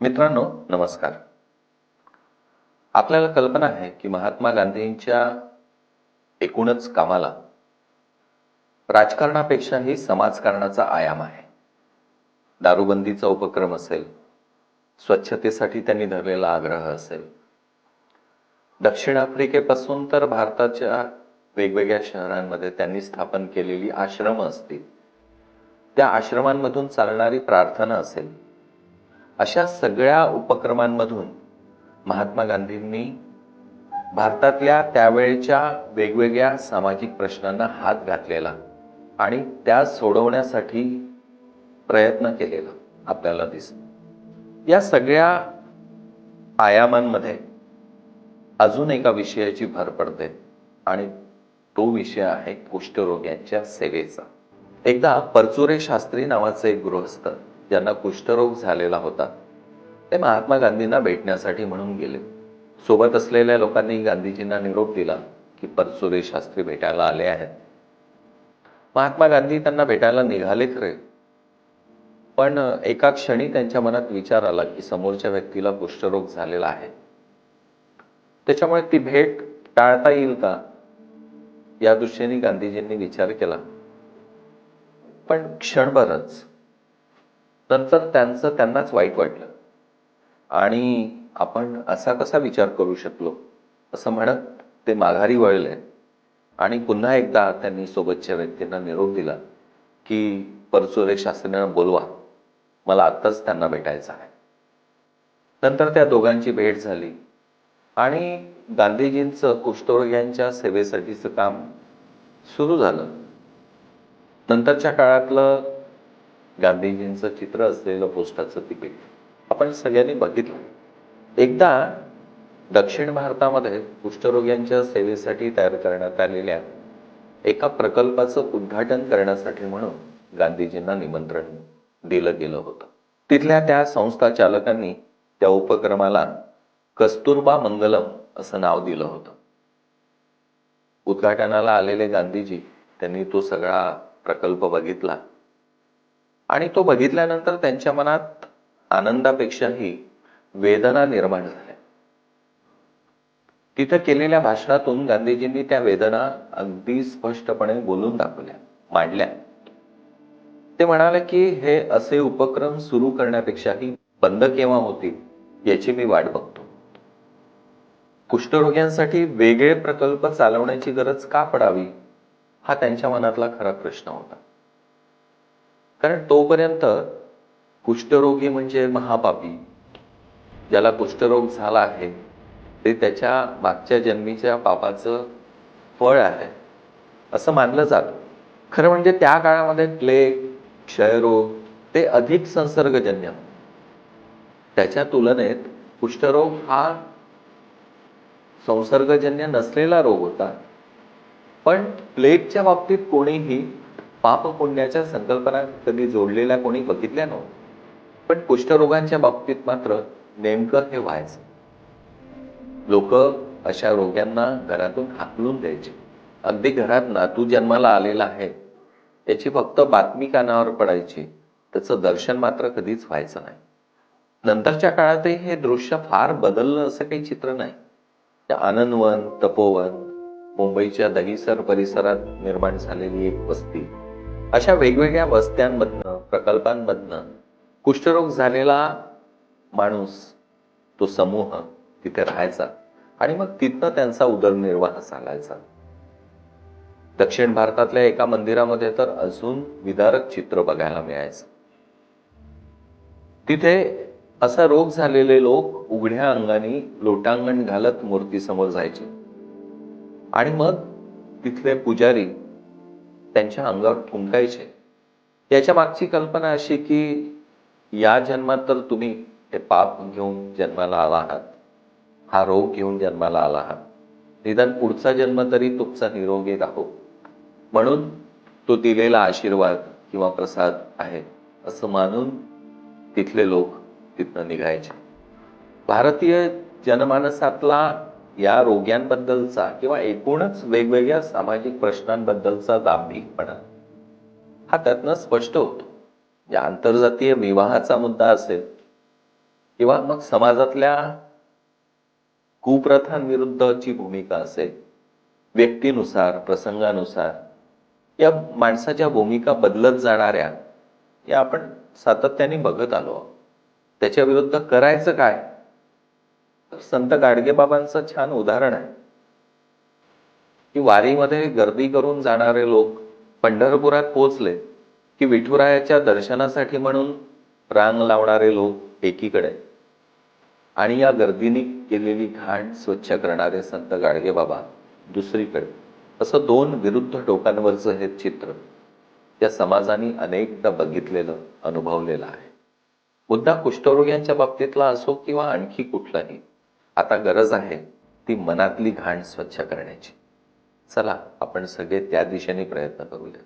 मित्रांनो, नमस्कार. आपल्याला कल्पना आहे की महात्मा गांधींच्या एकूणच कामाला राजकारणापेक्षाही समाजकारणाचा आयाम आहे. दारूबंदीचा उपक्रम असेल, स्वच्छतेसाठी त्यांनी धरलेला आग्रह असेल, दक्षिण आफ्रिकेपासून तर भारताच्या वेगवेगळ्या शहरांमध्ये त्यांनी स्थापन केलेली आश्रम असतील, त्या आश्रमांमधून चालणारी प्रार्थना असेल, अशा सगळ्या उपक्रमांमधून महात्मा गांधींनी भारतातल्या त्यावेळेच्या वेगवेगळ्या सामाजिक प्रश्नांना हात घातलेला आणि त्या सोडवण्यासाठी प्रयत्न केलेला आपल्याला दिसतं. या सगळ्या आयामांमध्ये अजून एका विषयाची भर पडते आणि तो विषय आहे कुष्ठरोग्यांच्या सेवेचा. एकदा परचुरे शास्त्री नावाचे एक गृहस्थ ज्यांना कुष्ठरोग झालेला होता, ते महात्मा गांधींना भेटण्यासाठी म्हणून गेले. सोबत असलेल्या लोकांनी गांधीजींना निरोप दिला की परचुरे शास्त्री भेटायला आले आहेत. महात्मा गांधी त्यांना भेटायला निघाले खरे, पण एका क्षणी त्यांच्या मनात विचार आला की समोरच्या व्यक्तीला कुष्ठरोग झालेला आहे, त्याच्यामुळे ती भेट टाळता येईल का, या दृष्टीने गांधीजींनी विचार केला. पण क्षणभरच नंतर त्यांनाच वाईट वाटलं आणि आपण असा कसा विचार करू शकलो असं म्हणत ते माघारी वळले आणि पुन्हा एकदा त्यांनी सोबतच्या व्यक्तींना निरोप दिला की परचुरे शास्त्रींना बोलवा, मला आत्ताच त्यांना भेटायचं आहे. नंतर त्या दोघांची भेट झाली आणि गांधीजींचं कुष्ठरोग्यांच्या सेवेसाठीचं काम सुरू झालं. नंतरच्या काळातलं गांधीजींचं चित्र असलेलं पोस्टाचं तिकीट आपण सगळ्यांनी बघितलं. एकदा दक्षिण भारतामध्ये कुष्ठरोग्यांच्या सेवेसाठी तयार करण्यात आलेल्या एका प्रकल्पाचं उद्घाटन करण्यासाठी म्हणून गांधीजींना निमंत्रण दिलं गेलं होतं. तिथल्या त्या संस्था चालकांनी त्या उपक्रमाला कस्तुरबा मंगलम असं नाव दिलं होतं. उद्घाटनाला आलेले गांधीजी त्यांनी तो सगळा प्रकल्प बघितला आणि तो बघितल्यानंतर त्यांच्या मनात आनंदापेक्षाही वेदना निर्माण झाल्या. तिथं केलेल्या भाषणातून गांधीजींनी त्या वेदना अगदी स्पष्टपणे बोलून दाखवल्या, मांडल्या. ते म्हणाले की हे असे उपक्रम सुरू करण्यापेक्षाही बंद केव्हा होतील याची मी वाट बघतो. कुष्ठरोग्यांसाठी वेगळे प्रकल्प चालवण्याची गरज का पडावी, हा त्यांच्या मनातला खरा प्रश्न होता. कारण तोपर्यंत कुष्ठरोगी म्हणजे महापापी, ज्याला कुष्ठरोग झाला आहे ते त्याच्या मागच्या जन्मीच्या पापाचं फळ आहे असं मानलं जातं. खरं म्हणजे त्या काळामध्ये प्लेग, क्षयरोग ते अधिक संसर्गजन्य, त्याच्या तुलनेत कुष्ठरोग हा संसर्गजन्य नसलेला रोग होता. पण प्लेगच्या बाबतीत कोणीही पाप पुण्याच्या संकल्पना कधी जोडलेल्या कोणी बघितल्या नव्हत्या. पण कुष्ठरोगांच्या बाबतीत मात्र नेमकं हे व्हायचं. लोक अशा रोग्यांना घरातून हाकलून द्यायचे. अगदी घरात नातू जन्माला आलेला आहे याची फक्त बातमी कानावर पडायची, त्याचं दर्शन मात्र कधीच व्हायचं नाही. नंतरच्या काळातही हे दृश्य फार बदललं असं काही चित्र नाही. आनंदवन, तपोवन, मुंबईच्या दहिसर परिसरात निर्माण झालेली एक वस्ती, अशा वेगवेगळ्या वस्त्यांमधनं, प्रकल्पांमधनं कुष्ठरोग झालेला माणूस, तो समूह तिथे राहायचा आणि मग तिथनं त्यांचा उदरनिर्वाह चालायचा. दक्षिण भारतातल्या एका मंदिरामध्ये तर अजून विदारक चित्र बघायला मिळायचं. तिथे असा रोग झालेले लोक उघड्या अंगाने लोटांगण घालत मूर्तीसमोर जायचे आणि मग तिथले पुजारी त्यांच्या अंगावर थुंकायचे. याच्या मागची कल्पना अशी की या जन्मात तर तुम्ही हे पाप घेऊन जन्माला आला आहात, हा रोग घेऊन जन्माला आला आहात, निदान पुढचा जन्म तरी तुमचा निरोगी राहो म्हणून तो दिलेला आशीर्वाद किंवा प्रसाद आहे असं मानून तिथले लोक तिथनं निघायचे. भारतीय जनमानसातला या रोग्यांबद्दलचा किंवा एकूणच वेगवेगळ्या सामाजिक प्रश्नांबद्दलचा दांभिकपणा हा त्यातनं स्पष्ट होतो. या आंतरजातीय विवाहाचा मुद्दा असेल किंवा मग समाजातल्या कुप्रथांविरुद्धची भूमिका असेल, व्यक्तीनुसार, प्रसंगानुसार या माणसाच्या भूमिका बदलत जाणाऱ्या या आपण सातत्याने बघत आलो आहोत. त्याच्या विरुद्ध करायचं काय? तर संत गाडगेबाबांचं छान उदाहरण आहे की वारीमध्ये गर्दी करून जाणारे लोक पंढरपुरात पोहोचले की विठुरायाच्या दर्शनासाठी म्हणून रांग लावणारे लोक एकीकडे आणि या गर्दीने केलेली घाण स्वच्छ करणारे संत गाडगेबाबा दुसरीकडे, असं दोन विरुद्ध टोकांवरचं हे चित्र त्या समाजाने अनेकदा बघितलेलं, अनुभवलेलं आहे. मुद्दा कुष्ठरोग्यांच्या बाबतीतला असो किंवा आणखी कुठलाही, आता गरज आहे ती मनातली घाण स्वच्छ करण्याची. चला आपण सगळे त्या दिशेने प्रयत्न करूया.